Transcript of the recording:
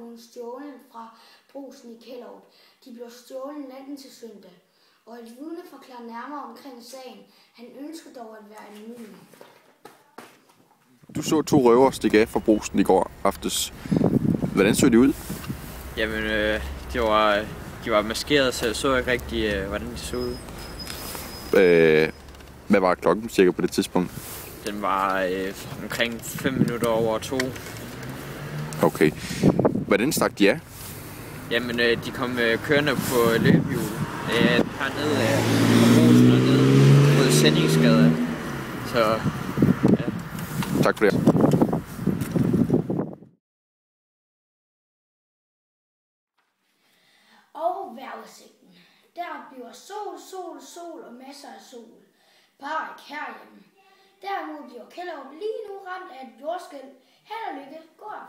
blevet stjålet fra Brugsen i Kjellerup. De blev stjålet natten til søndag, og et vidne forklarer nærmere omkring sagen. Han ønsker dog at være anonym. Du så 2 røvere stikke af fra Brugsen i går aftes. Hvordan så de ud? Jamen, de var maskeret, så jeg så ikke rigtig, hvordan de så ud. Hvad var klokken cirka på det tidspunkt? Den var omkring 5 minutter over 2. Okay. Hvordan stak de af? Jamen, de kom kørende på løbehjul hernede på Brugsen og nede mod Sendingsgade. Så ja. Tak for det. Og vejrudsigten. Der bliver sol og masser af sol. Bare ikke herhjemme. Derimod bliver Kjellerup lige nu ramt af et jordskælv. Held og lykke, god